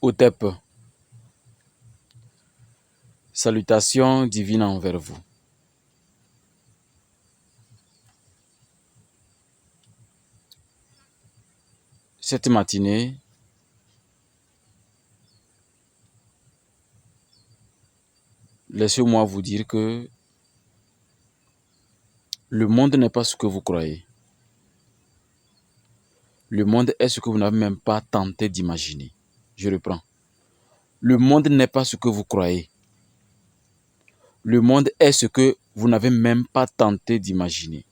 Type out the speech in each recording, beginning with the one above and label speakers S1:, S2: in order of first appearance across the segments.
S1: Otep, salutations divines envers vous. Cette matinée, laissez-moi vous dire que le monde n'est pas ce que vous croyez. Le monde est ce que vous n'avez même pas tenté d'imaginer. Je reprends. Le monde n'est pas ce que vous croyez. Le monde est ce que vous n'avez même pas tenté d'imaginer.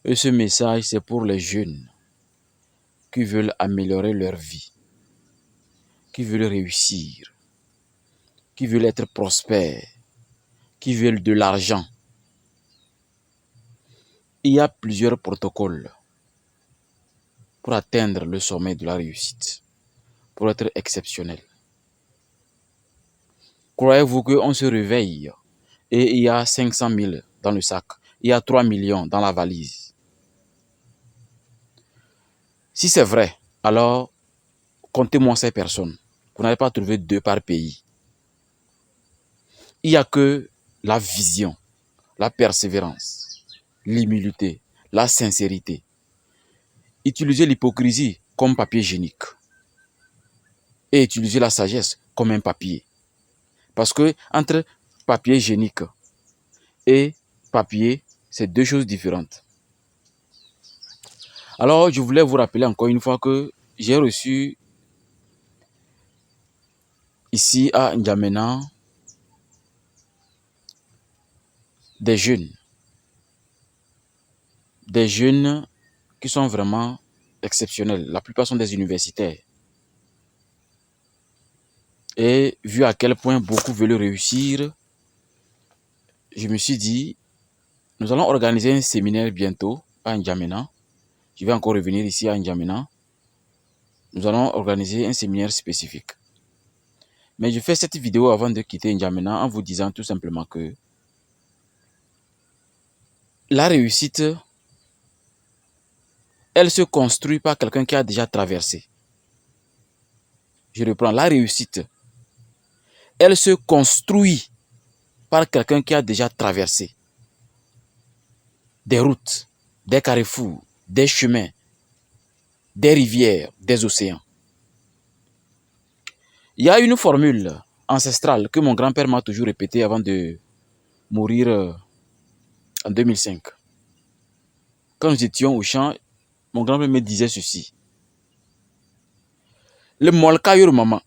S1: Et ce message, c'est pour les jeunes qui veulent améliorer leur vie, qui veulent réussir, qui veulent être prospères, qui veulent de l'argent. Il y a plusieurs protocoles pour atteindre le sommet de la réussite, pour être exceptionnel. Croyez-vous qu'on se réveille et il y a 500 000 dans le sac, il y a 3 millions dans la valise? Si c'est vrai, alors comptez-moi ces personnes. Vous n'allez pas trouver 2 par pays. Il n'y a que la vision, la persévérance, l'humilité, la sincérité. Utilisez l'hypocrisie comme papier hygiénique et utilisez la sagesse comme un papier. Parce que entre papier hygiénique et papier, c'est 2 choses différentes. Alors, je voulais vous rappeler encore une fois que j'ai reçu ici à N'Djamena des jeunes qui sont vraiment exceptionnels. La plupart sont des universitaires. Et vu à quel point beaucoup veulent réussir, je me suis dit, nous allons organiser un séminaire bientôt à N'Djamena. Je vais encore revenir ici à N'Djamena. Nous allons organiser un séminaire spécifique. Mais je fais cette vidéo avant de quitter N'Djamena en vous disant tout simplement que la réussite, elle se construit par quelqu'un qui a déjà traversé. Je reprends, la réussite, elle se construit par quelqu'un qui a déjà traversé des routes, des carrefours, des chemins, des rivières, des océans. Il y a une formule ancestrale que mon grand-père m'a toujours répétée avant de mourir en 2005. Quand nous étions au champ, mon grand-père me disait ceci. Le molka yor mama,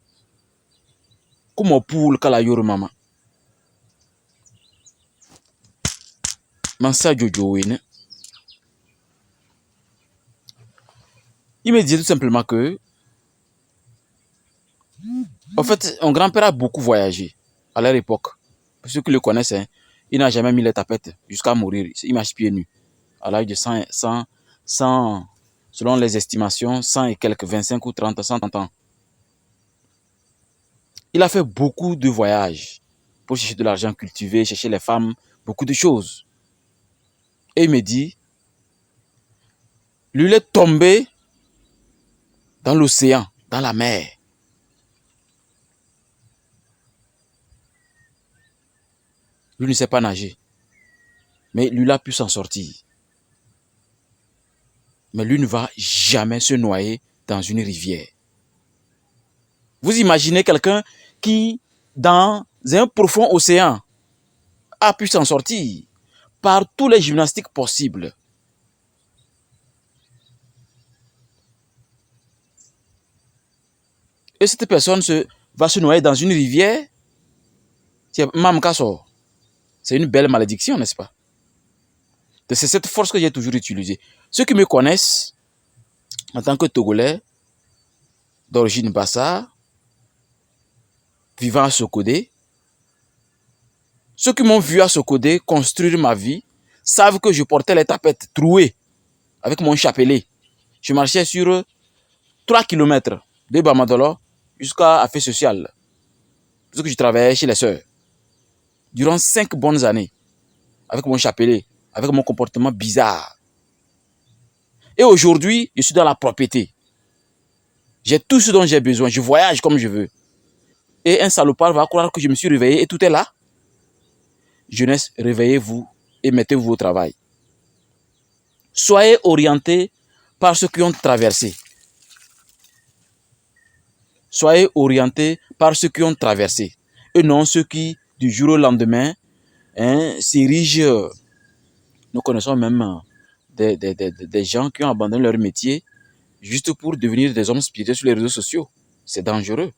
S1: comme poule kala yor mama. Mansa jojo wene. Il me disait tout simplement que, en fait, mon grand-père a beaucoup voyagé à leur époque. Pour ceux qui le connaissent, hein, il n'a jamais mis les tapettes jusqu'à mourir. Il marche pieds nus. À l'âge de 100, selon les estimations, 100 et quelques, 25 ou 30, 130 ans. Il a fait beaucoup de voyages pour chercher de l'argent cultivé, chercher les femmes, beaucoup de choses. Et il me dit, lui, il est tombé dans l'océan, dans la mer. Lui ne sait pas nager. Mais lui, il a pu s'en sortir. Mais lui ne va jamais se noyer dans une rivière. Vous imaginez quelqu'un qui, dans un profond océan, a pu s'en sortir par tous les gymnastiques possibles. Et cette personne va se noyer dans une rivière. C'est une belle malédiction, n'est-ce pas? C'est cette force que j'ai toujours utilisée. Ceux qui me connaissent, en tant que Togolais, d'origine Bassa, vivant à Sokodé, ceux qui m'ont vu à Sokodé construire ma vie, savent que je portais les tapettes trouées avec mon chapelet. Je marchais sur 3 km de Bamadolo jusqu'à Affaires sociales. Parce que je travaillais chez les sœurs. Durant 5 bonnes années, avec mon chapelet, avec mon comportement bizarre. Et aujourd'hui, je suis dans la propriété. J'ai tout ce dont j'ai besoin. Je voyage comme je veux. Et un salopard va croire que je me suis réveillé et tout est là. Jeunesse, réveillez-vous et mettez-vous au travail. Soyez orientés par ceux qui ont traversé. Soyez orientés par ceux qui ont traversé. Et non ceux qui, du jour au lendemain, s'érigent. Nous connaissons même des gens qui ont abandonné leur métier juste pour devenir des hommes spirituels sur les réseaux sociaux. C'est dangereux.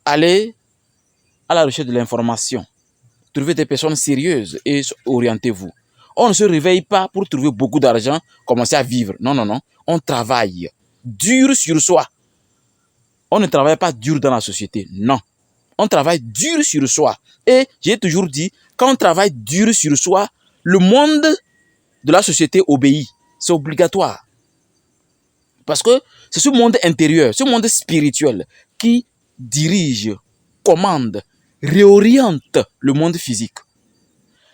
S1: Allez à la recherche de l'information. Trouvez des personnes sérieuses et orientez-vous. On ne se réveille pas pour trouver beaucoup d'argent, commencer à vivre. Non, non, non. On travaille dur sur soi. On ne travaille pas dur dans la société. Non. On travaille dur sur soi. Et j'ai toujours dit, quand on travaille dur sur soi, le monde de la société obéit. C'est obligatoire. Parce que c'est ce monde intérieur, ce monde spirituel qui dirige, commande, réoriente le monde physique.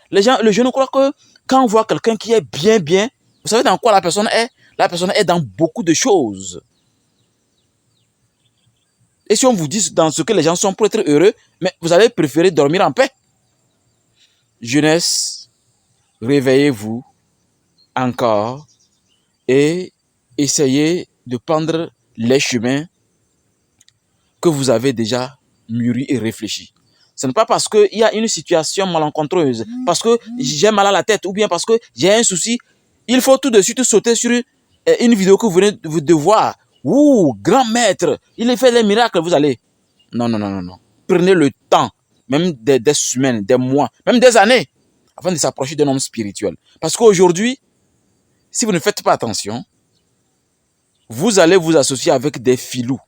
S1: Les jeunes croient que quand on voit quelqu'un qui est bien, vous savez dans quoi la personne est? La personne est dans beaucoup de choses. Et si on vous dit dans ce que les gens sont pour être heureux, mais vous allez préférer dormir en paix. Jeunesse, réveillez-vous encore et essayez de prendre les chemins que vous avez déjà mûris et réfléchis. Ce n'est pas parce qu'il y a une situation malencontreuse, parce que j'ai mal à la tête ou bien parce que j'ai un souci, il faut tout de suite sauter sur une vidéo que vous venez de voir. Ouh, grand maître, il a fait des miracles, vous allez. Non, non, non, non, non. Prenez le temps, même des semaines, des mois, même des années, afin de s'approcher d'un homme spirituel. Parce qu'aujourd'hui, si vous ne faites pas attention, vous allez vous associer avec des filous.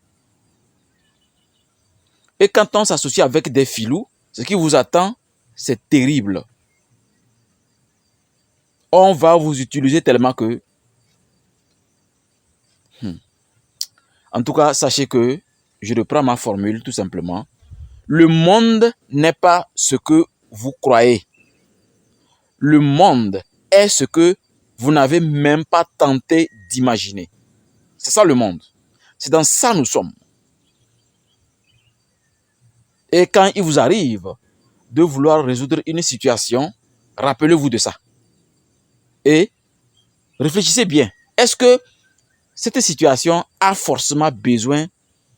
S1: Et quand on s'associe avec des filous, ce qui vous attend, c'est terrible. On va vous utiliser tellement que... En tout cas, sachez que, je reprends ma formule tout simplement, le monde n'est pas ce que vous croyez. Le monde est ce que vous n'avez même pas tenté d'imaginer. C'est ça le monde. C'est dans ça nous sommes. Et quand il vous arrive de vouloir résoudre une situation, rappelez-vous de ça. Et réfléchissez bien. Est-ce que cette situation a forcément besoin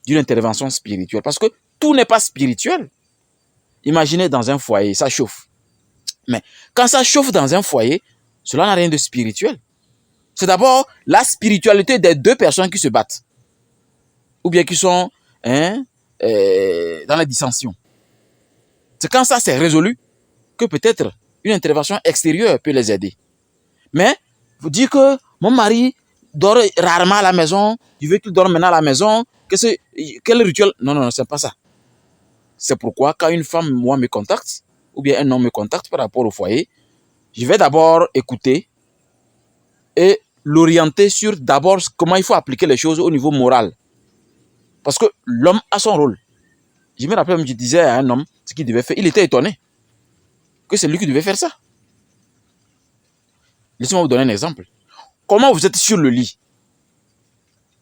S1: d'une intervention spirituelle? Parce que tout n'est pas spirituel. Imaginez dans un foyer, ça chauffe. Mais quand ça chauffe dans un foyer, cela n'a rien de spirituel. C'est d'abord la spiritualité des deux personnes qui se battent. Ou bien qui sont dans la dissension. C'est quand ça c'est résolu que peut-être une intervention extérieure peut les aider. Mais vous dites que mon mari dort rarement à la maison, je veux qu'il dorme maintenant à la maison, quel rituel? Non, non, non, c'est pas ça. C'est pourquoi quand une femme, moi, me contacte, ou bien un homme me contacte par rapport au foyer, je vais d'abord écouter et l'orienter sur d'abord comment il faut appliquer les choses au niveau moral. Parce que l'homme a son rôle. Je me rappelle, je disais à un homme ce qu'il devait faire. Il était étonné que c'est lui qui devait faire ça. Laissez-moi vous donner un exemple. Comment vous êtes sur le lit?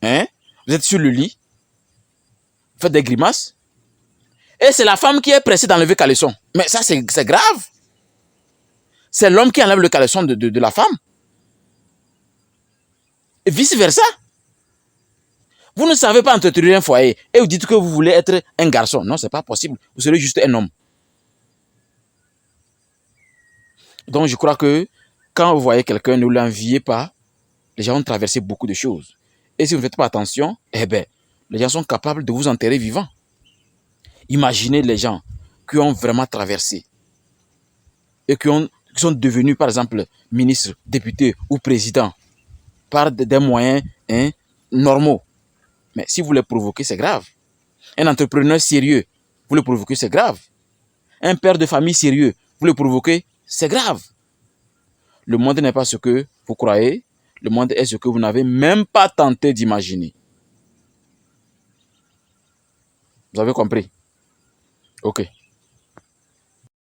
S1: Vous êtes sur le lit, vous faites des grimaces, et c'est la femme qui est pressée d'enlever le caleçon. Mais ça, c'est grave. C'est l'homme qui enlève le caleçon de la femme. Et vice-versa. Vous ne savez pas entretenir un foyer et vous dites que vous voulez être un garçon. Non, ce n'est pas possible. Vous serez juste un homme. Donc, je crois que quand vous voyez quelqu'un, ne l'enviez pas. Les gens ont traversé beaucoup de choses. Et si vous ne faites pas attention, eh bien, les gens sont capables de vous enterrer vivant. Imaginez les gens qui ont vraiment traversé et qui sont devenus, par exemple, ministres, députés ou présidents par des moyens normaux. Mais si vous les provoquez, c'est grave. Un entrepreneur sérieux, vous le provoquez, c'est grave. Un père de famille sérieux, vous le provoquez, c'est grave. Le monde n'est pas ce que vous croyez. Le monde est ce que vous n'avez même pas tenté d'imaginer. Vous avez compris? Ok.